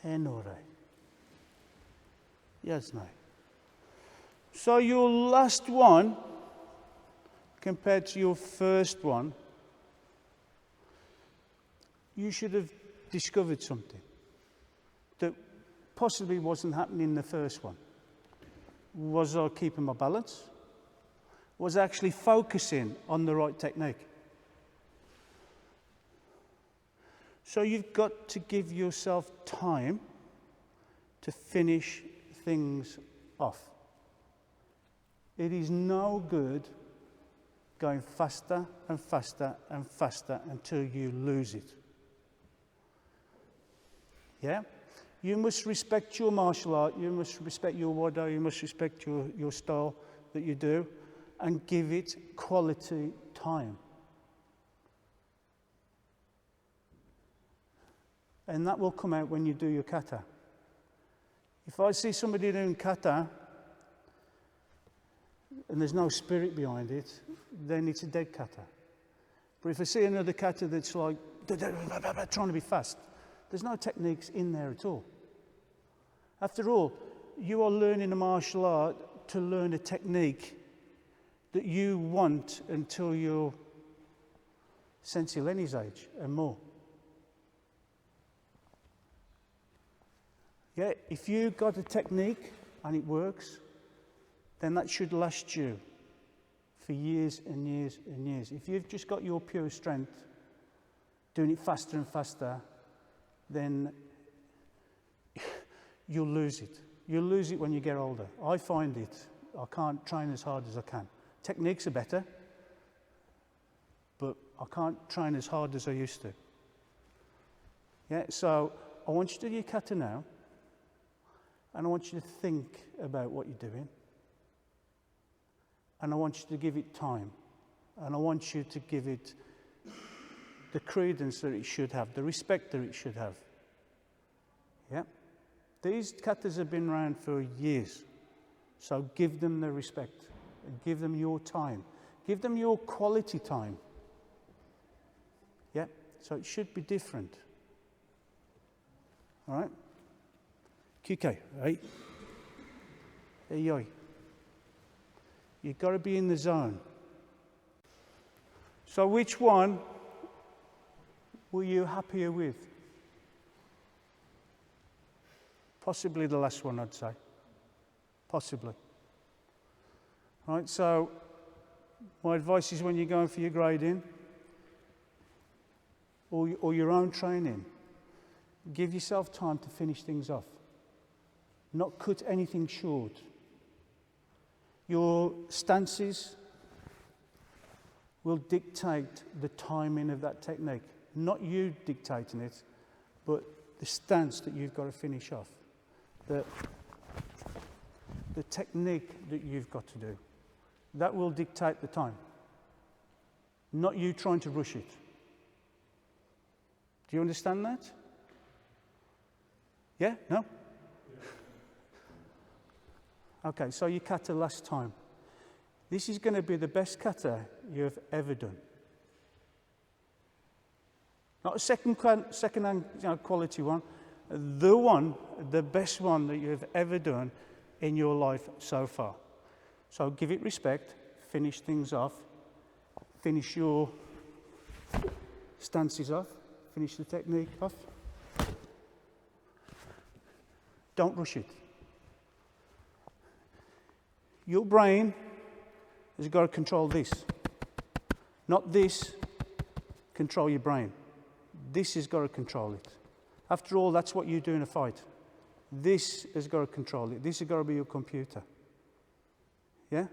Enore. Yasnai. So your last one, compared to your first one, you should have discovered something that possibly wasn't happening in the first one. Was I keeping my balance? Was I actually focusing on the right technique? So you've got to give yourself time to finish things off. It is no good going faster and faster and faster until you lose it. Yeah? You must respect your martial art, you must respect your wado, you must respect your style that you do, and give it quality time. And that will come out when you do your kata. If I see somebody doing kata, and there's no spirit behind it, then it's a dead kata. But if I see another kata that's like, trying to be fast, there's no techniques in there at all. After all, you are learning a martial art to learn a technique that you want until you're Sensei Lenny's age and more. Yeah, if you've got a technique and it works, then that should last you for years and years and years. If you've just got your pure strength, doing it faster and faster, then you'll lose it. You'll lose it when you get older. I find it. I can't train as hard as I can. Techniques are better, but I can't train as hard as I used to. Yeah, so I want you to do your kata now, and I want you to think about what you're doing. And I want you to give it time. And I want you to give it the credence that it should have, the respect that it should have. Yeah? These katas have been around for years. So give them the respect. And give them your time. Give them your quality time. Yeah? So it should be different. All right? QK, right? Hey, yo. You've got to be in the zone. So which one were you happier with? Possibly the last one, I'd say. Possibly. Right, so my advice is when you're going for your grading or your own training, give yourself time to finish things off. Not cut anything short. Your stances will dictate the timing of that technique. Not you dictating it, but the stance that you've got to finish off. The technique that you've got to do. That will dictate the time. Not you trying to rush it. Do you understand that? Yeah? No? Okay, so you kata last time. This is going to be the best kata you've ever done. Not a second-hand quality one. The best one that you've ever done in your life so far. So give it respect, finish things off, finish your stances off, finish the technique off. Don't rush it. Your brain has got to control this. Not this, control your brain. This has got to control it. After all, that's what you do in a fight. This has got to control it. This has got to be your computer. Yeah?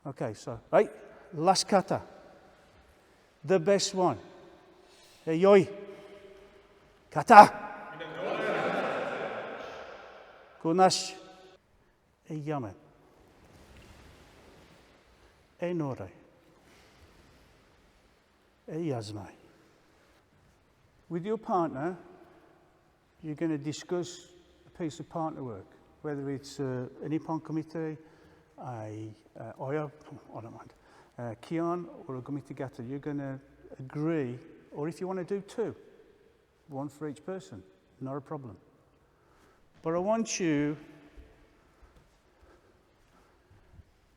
Okay, so, right, last kata. The best one. Hey, yoi. Kata. Kunash. Hey, yaman. Hey, nore. Hey, yazmai. With your partner, you're going to discuss a piece of partner work, whether it's an Ippon Kumite, a Oya, I don't mind, Kion, or a Gomite Gata. You're going to agree, or if you want to do two, one for each person, not a problem. But I want you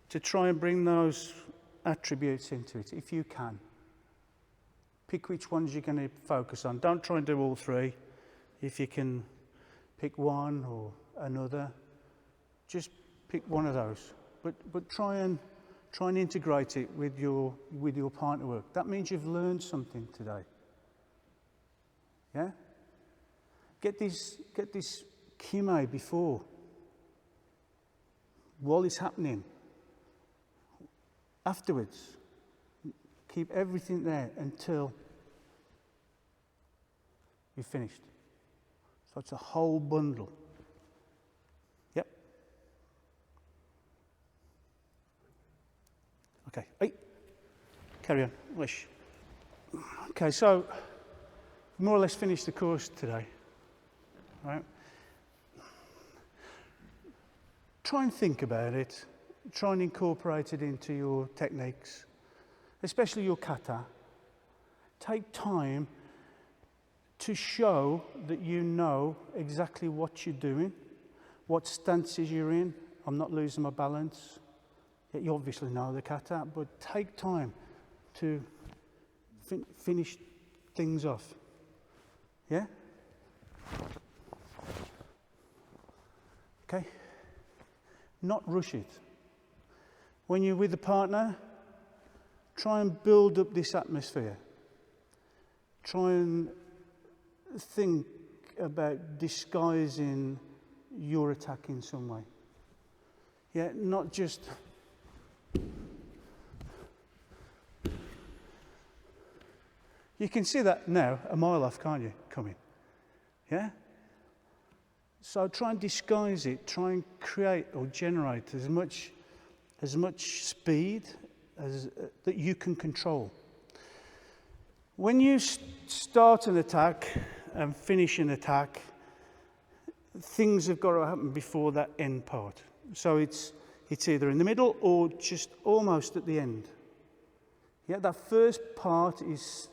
to try and bring those attributes into it, if you can. Pick which ones you're going to focus on. Don't try and do all three. If you can pick one or another, just pick one of those. But try and integrate it with your partner work. That means you've learned something today. Yeah? Get this kime before, while it's happening. Afterwards, keep everything there until you've finished. So it's a whole bundle. Yep. Okay. Hey. Carry on. Wish. Okay, so more or less finished the course today. Right? Try and think about it. Try and incorporate it into your techniques, especially your kata. Take time to show that you know exactly what you're doing, what stances you're in. I'm not losing my balance. You obviously know the kata, but take time to finish things off. Yeah? Okay? Not rush it. When you're with a partner, try and build up this atmosphere. Try and think about disguising your attack in some way. Yeah, not just you can see that now a mile off, can't you, coming? Yeah? So try and disguise it, try and create or generate as much speed as that you can control. When you start an attack and finish an attack, things have got to happen before that end part. So it's either in the middle or just almost at the end. Yeah, that first part is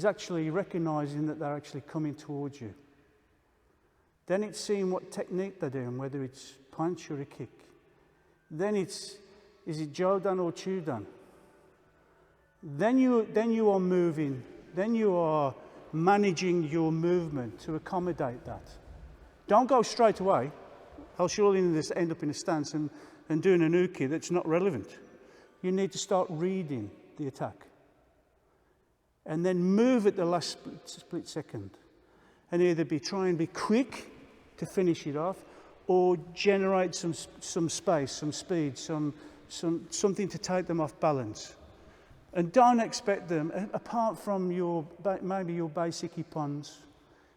actually recognizing that they're actually coming towards you. Then it's seeing what technique they're doing, whether it's punch or a kick. Then is it Jodan or Chudan? Then you are moving, then you are managing your movement to accommodate that. Don't go straight away, else you'll end up in a stance and doing an uke that's not relevant. You need to start reading the attack. And then move at the last split second. And either try and be quick to finish it off, or generate some space, some speed, something to take them off balance. And don't expect them, apart from maybe your basic ippons,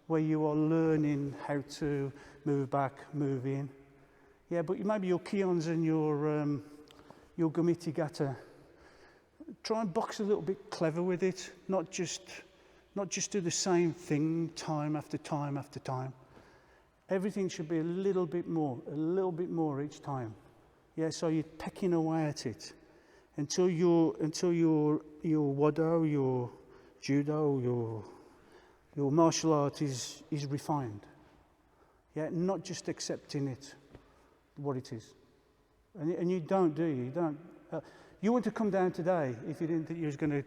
where you are learning how to move back, move in. Yeah, but maybe your kions and your gomiti gata, try and box a little bit clever with it, not just do the same thing time after time after time. Everything should be a little bit more each time. Yeah, so you're pecking away at it until your wado, your judo, your martial art is refined. Yeah, not just accepting it, what it is. And you don't, do you? You don't. You want to come down today if you didn't think you was going to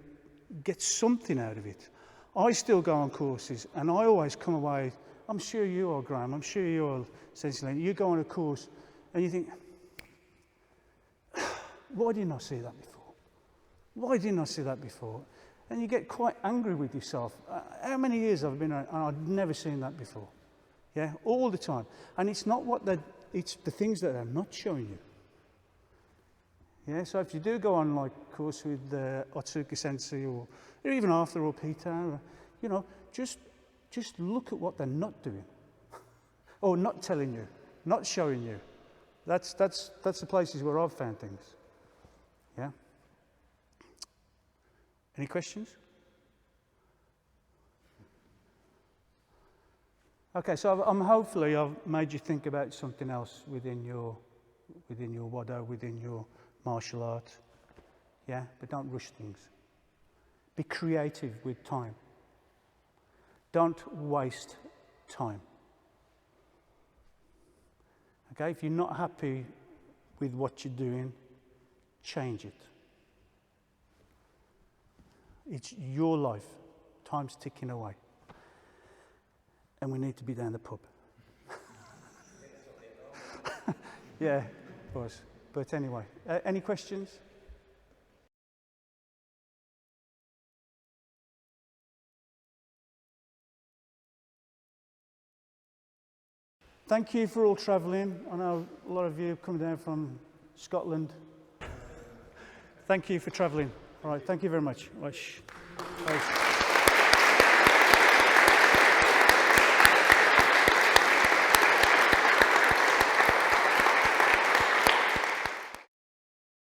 get something out of it. I still go on courses, and I always come away. I'm sure you are, Graham. I'm sure you are, Cecily. You go on a course, and you think, why didn't I see that before? Why didn't I see that before? And you get quite angry with yourself. How many years I've been around, and I've never seen that before. Yeah, all the time. And it's not it's the things that they're not showing you. Yeah, so if you do go on like course with Otsuka Sensei or even Arthur or Peter, just look at what they're not doing, or not telling you, not showing you. That's the places where I've found things. Yeah. Any questions? Okay, so hopefully I've made you think about something else within your wado, within your martial art. Yeah, but don't rush things. Be creative with time. Don't waste time. Okay, if you're not happy with what you're doing, change it. It's your life. Time's ticking away. And we need to be down the pub. Yeah, it was. But anyway, any questions? Thank you for all travelling. I know a lot of you come down from Scotland. Thank you for travelling. All right, thank you very much. Right.